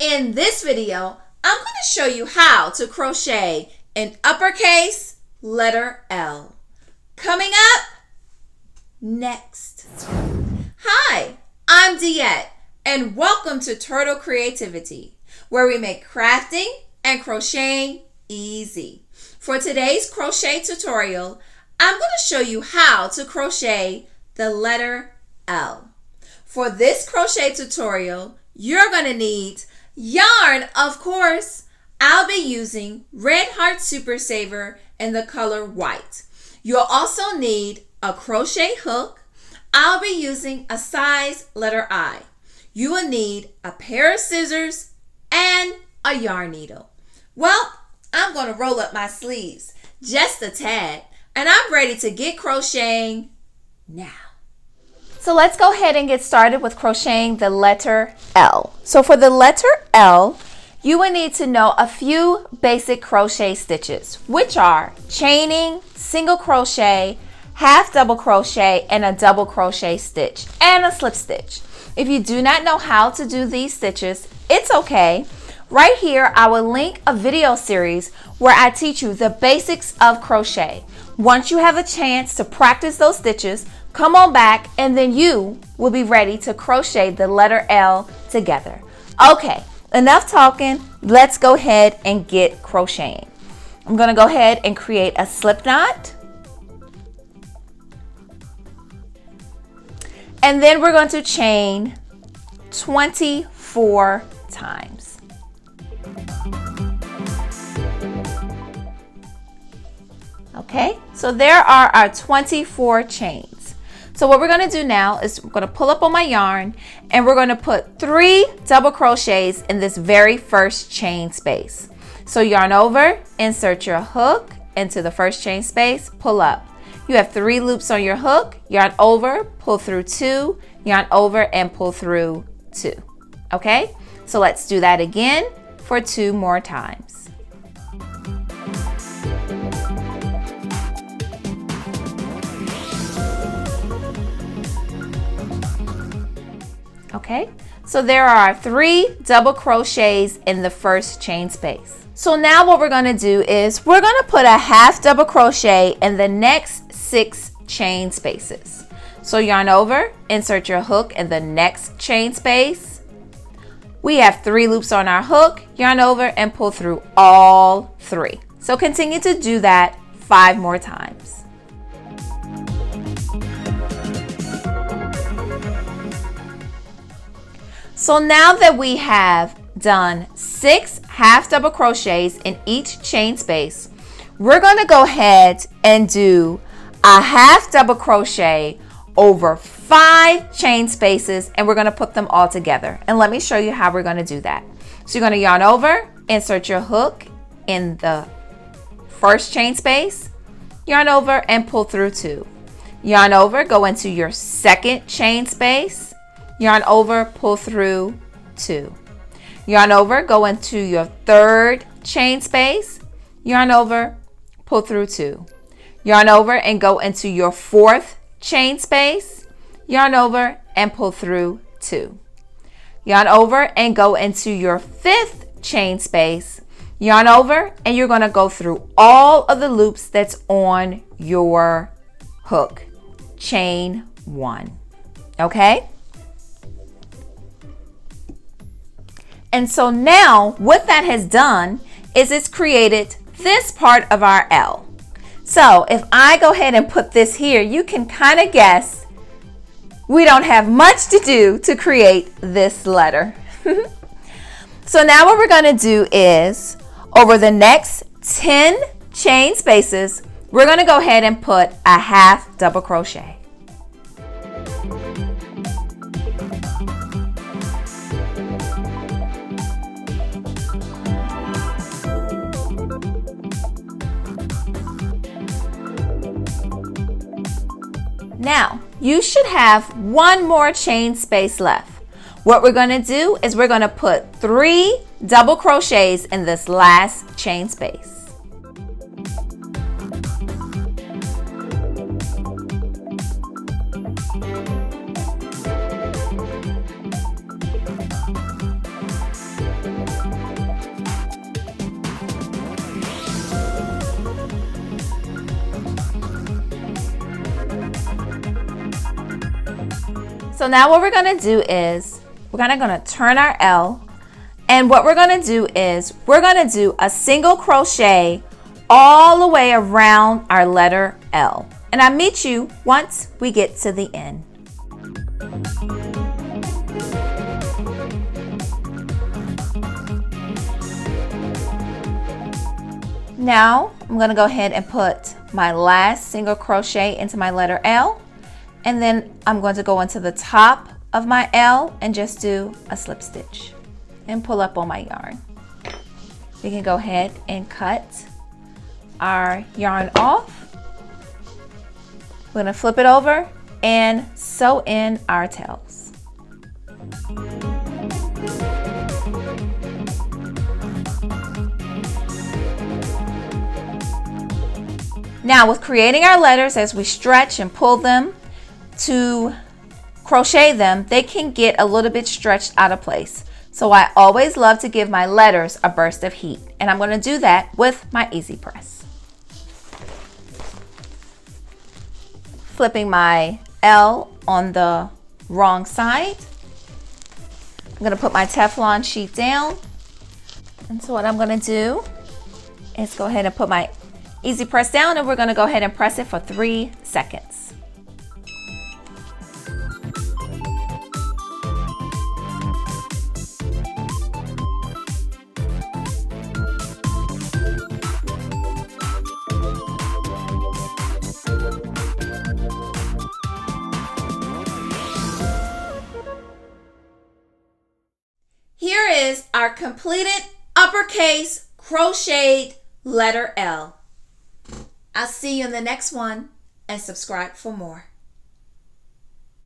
In this video, I'm going to show you how to crochet an uppercase letter L. Coming up next. Hi, I'm Diette, and welcome to Turtle Creativity, where we make crafting and crocheting easy. For today's crochet tutorial, I'm going to show you how to crochet the letter L. For this crochet tutorial, you're going to need yarn, of course. I'll be using Red Heart Super Saver in the color white. You'll also need a crochet hook. I'll be using a size letter I. You will need a pair of scissors and a yarn needle. Well, I'm going to roll up my sleeves just a tad, and I'm ready to get crocheting now. So let's go ahead and get started with crocheting the letter L. So for the letter L, you will need to know a few basic crochet stitches, which are chaining, single crochet, half double crochet, and a double crochet stitch, and a slip stitch. If you do not know how to do these stitches, it's okay. Right here, I will link a video series where I teach you the basics of crochet. Once you have a chance to practice those stitches, come on back and then you will be ready to crochet the letter L together. Okay, enough talking. Let's go ahead and get crocheting. I'm going to go ahead and create a slip knot. And then we're going to chain 24 times. Okay, so there are our 24 chains. So what we're going to do now is I'm going to pull up on my yarn and we're going to put 3 double crochets in this very first chain space. So yarn over, insert your hook into the first chain space, pull up. You have 3 loops on your hook, yarn over, pull through 2, yarn over and pull through 2. Okay, so let's do that again for 2 more times. Okay, so there are 3 double crochets in the first chain space. So now what we're going to do is we're going to put a half double crochet in the next 6 chain spaces. So yarn over, insert your hook in the next chain space. We have 3 loops on our hook, yarn over and pull through all 3. So continue to do that 5 more times. So now that we have done 6 half double crochets in each chain space, we're going to go ahead and do a half double crochet over 5 chain spaces, and we're going to put them all together. And let me show you how we're going to do that. So you're going to yarn over, insert your hook in the first chain space, yarn over and pull through 2. Yarn over, go into your second chain space, yarn over, pull through 2. Yarn over, go into your third chain space, yarn over, pull through 2. Yarn over and go into your fourth chain space, yarn over and pull through 2. Yarn over and go into your fifth chain space, yarn over, and you're going to go through all of the loops that's on your hook. Chain 1. Okay? And so now what that has done is it's created this part of our L. So if I go ahead and put this here, you can kind of guess we don't have much to do to create this letter. So now what we're going to do is over the next 10 chain spaces, we're going to go ahead and put a half double crochet. Now, you should have 1 more chain space left. What we're going to do is we're going to put 3 double crochets in this last chain space. So now what we're going to do is we're going to turn our L, and what we're going to do is we're going to do a single crochet all the way around our letter L. And I'll meet you once we get to the end. Now I'm going to go ahead and put my last single crochet into my letter L, and then I'm going to go into the top of my L and just do a slip stitch and pull up on my yarn. We can go ahead and cut our yarn off. We're going to flip it over and sew in our tails. Now with creating our letters, as we stretch and pull them to crochet them, they can get a little bit stretched out of place. So I always love to give my letters a burst of heat, and I'm going to do that with my Easy Press. Flipping my L on the wrong side. I'm going to put my Teflon sheet down. And so what I'm going to do is go ahead and put my Easy Press down, and we're going to go ahead and press it for 3 seconds. Here is our completed uppercase crocheted letter L. I'll see you in the next one, and subscribe for more.